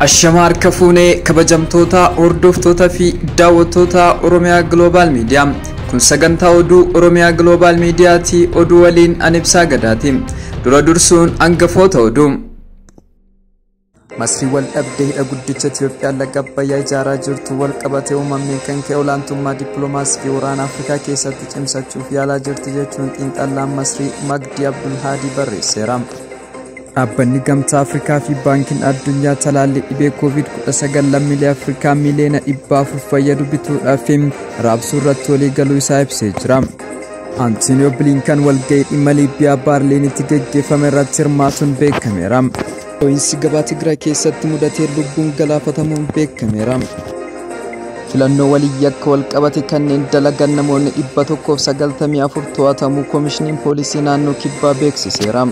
Ashamar Kafune kabajamtoota hordoftoota fi daawwattoota Oromiyaa Global Media kun sagantaa oduu Oromiyaa Global Media ti oduu waliin Ibsaa Gadaati dura dursuun hangafoota oduu Masri wal dhabdee guddicha Itoophiyaa laga Abbayyaa ijaaraa jirtu wal qabatee uumameen kan ka'e olaantummaa dippiloomaasii waraana Afrikaa keessatti cimsachuuf yaalaa jirti jechuun xiinxalaan Masri Magdi Abdul Hadi barreesseera. Dhaabbanni Gamtaa Afrikaa fi Baankiin Addunyaa talaalli dhibee COVID-19 lammiilee Afrikaa miliyoona 400 fayyadu bituudhaaf raabsuu irratti walii galuu isaa ibsee jira. Antonio Blinken walga'ii dhimma Liibiyaa Baarliinitti geggeeffame irratti hirmaatuun beekameera. Dho'iinsi Gabaa Tigraay Keessatti mudatee Lubbuun Galaafatamuun beekameera. Filannoo walii akka wal qabate kanneen dalagan namoonni 194 to'atamuu Koomishiniin Poolisii Naannoo Kibbaa beeksiseera.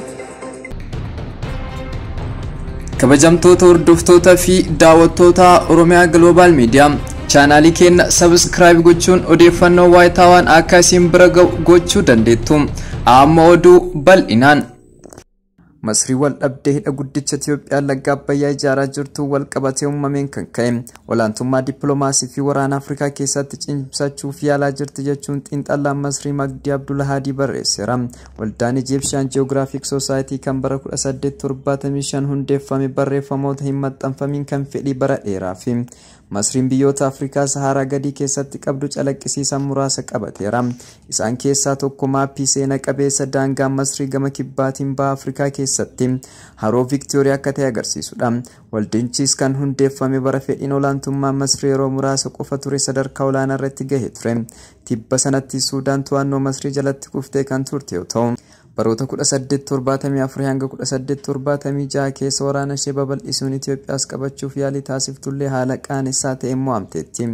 Kabajamtoota hordoftoota fi daawwattoota Oromiyaa Global Media chaanaalii keenya subscribe gochuun odeeffannoo waayitaawwan akka isin bira gochuu dandeettu. Amma oduu bal'inaan Masri wal dhabdee guddicha Itoophiyaa laga Abbayyaa ijaaraa jirtu wal qabatee uumameen kan ka'e olaantummaa dippiloomaasii fi waraana Afrikaa keessatti cimsachuuf yaalaa jirti jechuun xiinxalaan Masri Magdi Abdul Hadi barreesseera. Waldaan Egyptian Geographic Society kan bara 1875 hundeeffame barreeffamoota hin maxxanfamiin kan fedhii bara dheeraa fi Masriin biyyoota Afrikaa Saharaa gadii keessatti qabdu calaqqisiisan muraasa qabateera. Isaan keessaa tokko maappii seena qabeessa daangaa Masrii gama kibbaatiin baha Afrikaa keessatti haroo Viktooriyaa akka ta'e agarsiisudha. Waldichis kan hundeeffame bara fedhiin olaantummaa Masrii yeroo muraasa qofa ture sadarkaa olaanaa irratti gahee ture. Tibba sanatti Suudaan to'annoo Masrii jalatti kuftee kan turte yoo ta'u baroota 1874 hanga 1876 keessa waraana ishee babal'isuun Itoophiyaas qabachuuf yaalii taasiftullee haala qaanessaa ta'een mo'amteetti.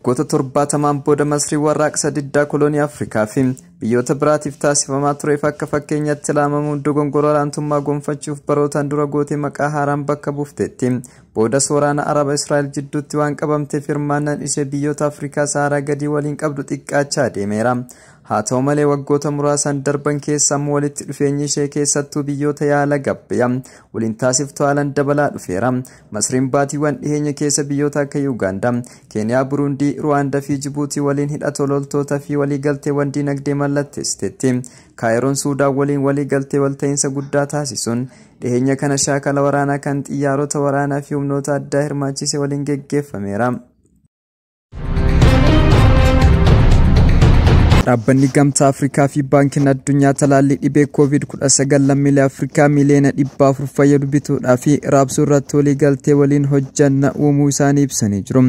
Goota 70 booda Masrii warraaqsa diddaa kolonii Afrikaa fi biyyoota biraatiif taasifamaa tureef akka fakkeenyatti laamamuun dogongora olaantummaa gonfachuuf barootaan dura gootee maqaa haaraan bakka buufteetti. Boodas waraana Araba Israa'el jidduutti waan qabamteef hirmaannaan ishee biyyoota Afrikaa Saharaa gadii waliin qabdu xiqqaachaa deemeera. Haa ta'u malee waggoota muraasan darban keessa walitti dhufeenyi ishee keessattuu biyyoota yaala gabbayyaa waliin taasiftu haalaan dabalaa dhufeera. Masriin baatiiwwan dhiheenya keessa biyyoota akka Yuugaandaa, Keeniyaa, Buruundii, Ruwaandaa fi Jibuutii waliin hidhata loltootaa fi waliigalteewwan dinagdee mallatteessiteetti. Kaayiroon Suudaan waliin waliigaltee walta'iinsa guddaa taasisuun dhiheenya kana shaakala waraanaa kan xiyyaarota waraanaa fi humnoota addaa hirmaachise waliin geggeeffameera. Dhaabbanni Gamtaa Afrikaa fi Baankiin Addunyaa talaalli dhibee COVID-19 lammiilee Afrikaa miliyoona 400 fayyadu bituudhaaf raabsuu irratti waliigaltee waliin hojjanna uumuu isaanii ibsanii jiru.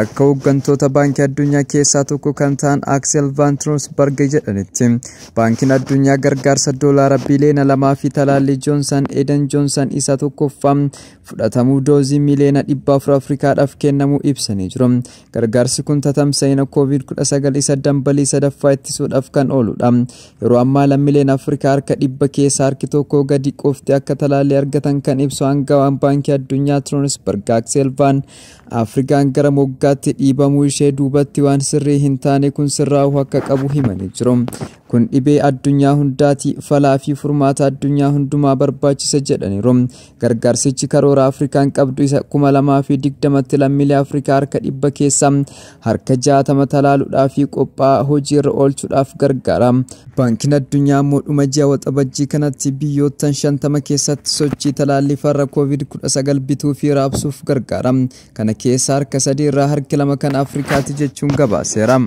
Akka hooggantoota Baankii Addunyaa keessaa tokko kan ta'an Axel van Troosberg jedhanitti Baankiin Addunyaa gargaarsa doolaara biliyoona 2 fi talaalli Johnson & Johnson isa tokkoffaa fudhatamuu doozii miliyoona 400 Afrikaadhaaf kennamuu ibsanii jiru. Gargaarsi kun tatamsa'ina COVID-19 isa dambalii sadaffaa ittisuudhaaf kan ooludha. Yeroo ammaa lammiileen Afrikaa harka 100 keessaa harki tokko gadi qofti akka talaalli argatan kan ibsu aangawaan Baankii Addunyaa Troosberg Axel van Afrikaan gara moggaatti dhiibamuu ishee duubatti waan sirrii hin taane kun sirraa'uu akka qabu himanii jiru. Kun dhibee addunyaa hundaati falaa fi furmaata addunyaa hundumaa barbaachisa jedhaniiru. Gargaarsichi karoora Afrikaan qabdu isa 2020tti lammiilee Afrikaa harka 100 keessaa harka 60 talaaluudhaaf qophaa'aa hojiirra oolchuudhaaf gargaara. Baankiin Addunyaa immoo dhuma ji'a Waxabajjii kanatti biyyoota 50 keessatti sochii talaallii farra COVID-19 bituu fi raabsuuf gargaara. Kana keessa harka 3 irraa harki 2 kan Afrikaati jechuun gabaaseera.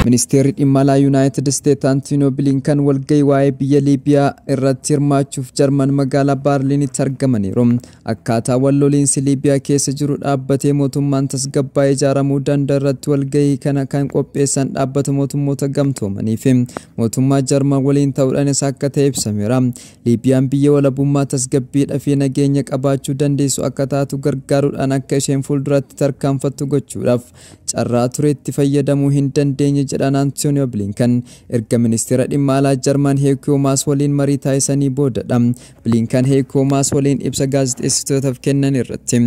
Ministeerri dhimma alaa United States Antonio Blinken walga'ii waa'ee biyya Liibiyaa irratti hirmaachuuf Jarman magaalaa Baarliinitti argamaniiru. Akkaataa walloliinsi Liibiyaa keessa jiru dhaabbatee mootummaan tasgabbaa'ee ijaaramuu danda'u irratti walga'ii kana kan qopheessan dhaabbata mootummoota gamtoomanii fi mootummaa Jarman waliin ta'uudhaanis akka ta'e ibsameera. Liibiyaan biyya walabummaa tasgabbiidhaa fi nageenya qabaachuu dandeessu akka taatu gargaaruudhaan akka isheen fuulduratti tarkaanfattu gochuudhaaf carraa tureetti fayyadamuu hin dandeenye jedhan Antonio Blinken erga ministeera dhimma alaa Jarman Heiko Maas waliin marii taasisanii boodadha. Blinken Heiko Maas waliin ibsa gaazexeessitootaaf kennan irratti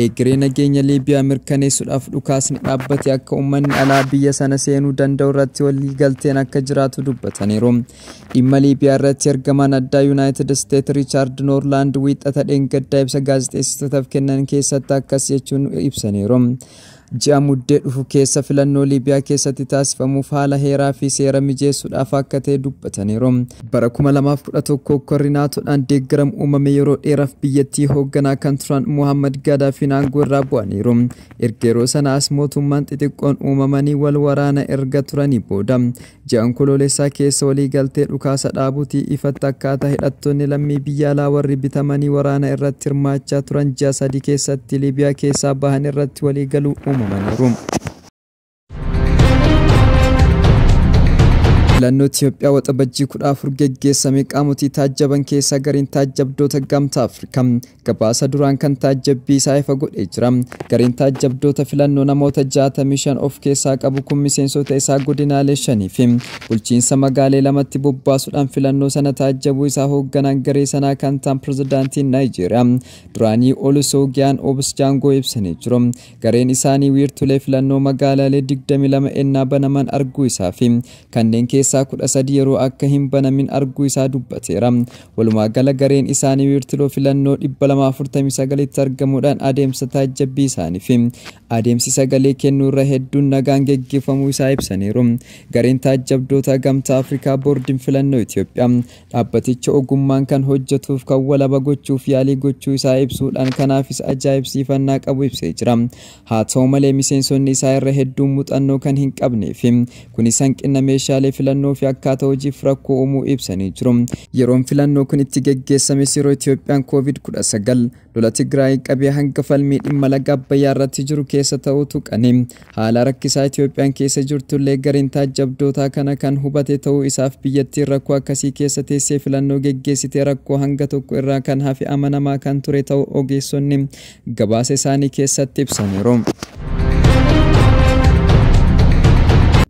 egeree nageenya Liibiyaa mirkaneessuudhaaf dhukaasni dhaabbate akka uummanni alaa biyya sana seenuu danda'u irratti walii galteen akka jiraatu dubbataniiru. Dhimma Liibiyaa irratti ergamaan addaa United States Richard Norland wiixata dheengaddaa ibsa gaazexeessitootaaf kennan keessatti akkas jechuun ibsaniiru. Ji'a muddee dhufu keessa filannoo Liibiyaa keessatti taasifamuuf haala heeraa fi seera mijeessuudhaaf akka ta'e dubbataniiru. Bara 2011 korri naatoodhaan deeggaramu uumame yeroo dheeraaf biyyattii hoogganaa kan turan Muhammad Gaddaafiin aangoo irraa bu'aniiru. Erga yeroo sanaas mootummaan xixiqqoon uumamanii wal waraana erga turanii booda ji'a onkoloolessaa keessa walii galtee dhukaasa dhaabuutii ifatti akkaataa hidhattoonni lammii biyya alaa warri bitamanii waraana irratti hirmaachaa turan ji'a 3 keessatti Liibiyaa keessaa bahan irratti walii galuu uumamaniiru. Filannoo Itoophiyaa Waxabajjii-25 geggeessame qaamotii taajjaban keessaa gariin taajjabdoota gamtaa Afrikaa gabaasa duraan kan taajjabbii isaa ifa godhee jira. Gariin taajjabdoota filannoo namoota 65 of keessaa qabu kun miseensota isaa godinaalee 5 fi bulchiinsa magaalee 2tti bobbaasuudhaan filannoo sana taajjabuu isaa hoogganaan garee sanaa kan ta'an pirezidaantiin Naayijeeriyaa duraanii Olusegun Obasanjoo ibsanii jiru. Gareen isaanii wiirtulee filannoo magaalaalee 22 ennaa banaman arguu isaa fi kanneen keessaa 13 yeroo akka hin banamin arguu isaa dubbateera. Walumaa gala gareen isaanii wiirtulee filannoo 249tti argamuudhaan adeemsa taajjabbii isaanii fi adeemsi sagalee kennuu irra hedduun nagaan geggeeffamuu isaa ibsaniiru. Gareen taajjabdoota gamtaa Afrikaa boordiin filannoo Itoophiyaa dhaabbaticha ogummaan kan hojjetuuf kan walaba gochuuf yaalii gochuu isaa ibsuudhaan kanaafis ajaa'ibsiifannaa qabu ibsee jira. Haa ta'u malee miseensonni isaa irra hedduun muuxannoo kan hin qabnee fi kunis hanqina meeshaalee filannoo fi akkaataa hojiif rakkoo uumuu ibsanii jiru. Yeroon filannoo kun itti geggeessame yeroo Itoophiyaan COVID-19 lola Tigraay qabee hanga falmii dhimma laga Abbayyaa irratti jiru keessa ta'utu qani. Haala rakkisaa Itoophiyaan keessa jirtullee gareen taajjabdoota kana kan hubate ta'uu isaaf biyyattiin rakkoo akkasii keessa teessee filannoo geggeessitee rakkoo hanga tokko irraa kan hafe amanamaa kan ture ta'uu ogeessonni gabaasa isaanii keessatti ibsaniiru.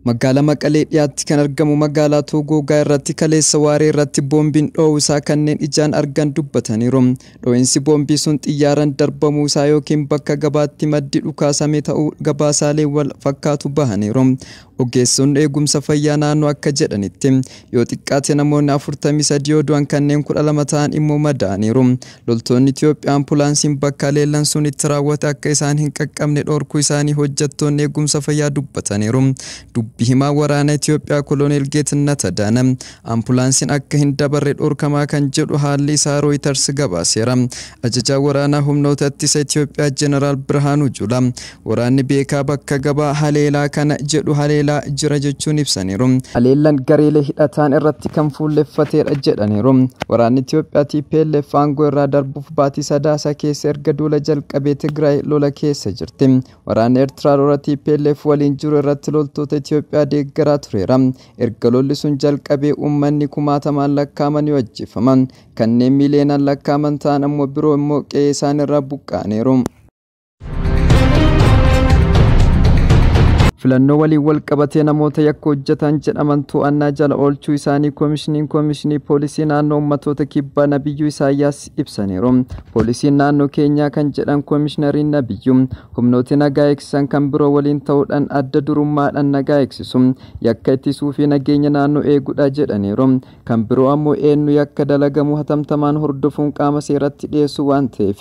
Magaalaa Maqalee dhiyaatti kan argamu magaalaa Toogoogaa irratti kaleessa waaree irratti boombiin dho'uu isaa kanneen ijaan argan dubbataniiru. Dho'iinsi boombii sun xiyyaaraan darbamuu isaa yookiin bakka gabaatti maddi dhukaasame ta'uu gabaasaalee wal fakkaatu bahaniiru. Ogeessonni eegumsa fayyaa naannoo akka jedhanitti yoo xiqqaate namoonni 43 yoo du'an kanneen 12 ta'an immoo madaaniiru. Loltoonni Itoophiyaa ambulaansiin bakka leellan sun itti raawwate akka isaan hin qaqqabne dhorkuu isaanii hojjettoonni eegumsa fayyaa dubbataniiru. Dubbii himaa waraana Itoophiyaa Koloneel Geetannat Adaana ambulaansiin akka hin dabarre dhorkamaa kan jedhu haalli isaa Reuters gabaaseera. Ajajaa waraanaa humnoota ittisa Itoophiyaa Jeneraal Birhaanuu Juulaa waraanni beekaa bakka gabaa haleelaa kana jedhu haleelaa jira jechuun ibsaniiru. Haleellaan gareelee hidhataan irratti kan fuulleffateedha jedhaniiru. Waraanni Itoophiyaa TPLF aangoo irraa darbuuf baatii sadaasa keessa erga duula jalqabee Tigraay lola keessa jirti. Waraanni Eertiraa lola TPLF waliin jiru irratti loltoota Itoophiyaa deeggaraa tureera. Erga lolli sun jalqabee uummanni kumaatamaan lakkaa'amanii ajjeefaman kanneen miiliyoonaan lakkaa'aman ta'an ammoo biroo immoo qe'ee isaaniirraa buqqa'aniiru. Filannoo waliin wal qabatee namoota yakka hojjetan jedhaman to'annaa jala oolchuu isaanii koomishinii poolisii naannoo uummattoota kibbaa Nabiyyuu Isaayyaas ibsaniiru. Poolisiin naannoo keenyaa kan jedhan koomishinariin Nabiyyuu humnooti nagaa eegsisan kan biroo waliin ta'uudhaan adda durummaadhaan nagaa eegsisu yakka ittisuu fi nageenya naannoo eeguudha jedhaniiru. Kan biroo ammoo eenyu yakka dalagamu hatamtamaan hordofuun qaama seeratti dhiyeessu waan ta'eef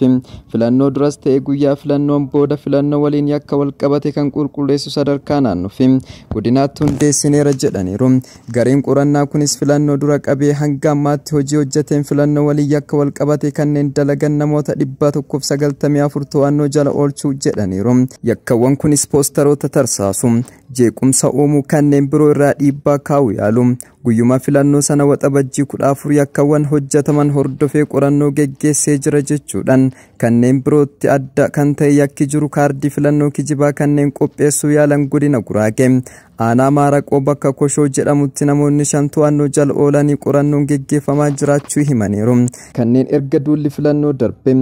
filannoo duras ta'e guyyaa filannoon booda filannoo waliin yakka wal qabate kan qulqulleessu sadarkaa naannoo fi godinaatti hundeessineera jedhaniiru. Gareen qorannaa kunis filannoo dura qabee hanga ammaatti hojii hojjeteen filannoo waliin yakka wal qabate kanneen dalagan namoota 194 to'annoo jala oolchuu jedhaniiru. Yakkawwan kunis poosteroota tarsaasu, jeequmsa uumuu kanneen biroo irraa dhiibbaa kaa'uu yaalu, guyyuma filannoo sana waxabajjii-14 yakkaawwan hojjetaman hordofee qorannoo geggeessee jira jechuudhaan kanneen birootti adda kan ta'e yakki jiru kaardii filannoo kijibaa kanneen qopheessuu yaalan godina Guraagee aanaa Maaraqoo bakka Koshoo jedhamutti namoonni 5 to'annoo jala oolanii qorannoon geggeeffamaa jiraachuu himaniiru. Kanneen erga duulli filannoo darbe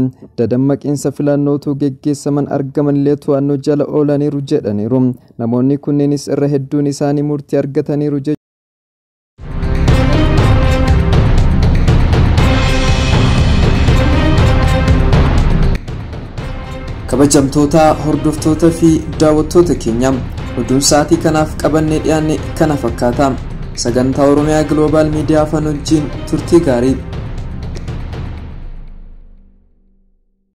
dadammaqiinsa filannootu geggeessaman argamanillee to'annoo jala oolaniiru jedhaniiru. Namoonni kunneenis irra hedduun isaanii murtii argataniiru. Kabajamtoota hordoftoota fi daawwattoota keenya oduun sa'aatii kanaaf qabannee dhiyaanne kana fakkaata. Sagantaa Oromiyaa Global Media Afaan wajjin turtii gaarii.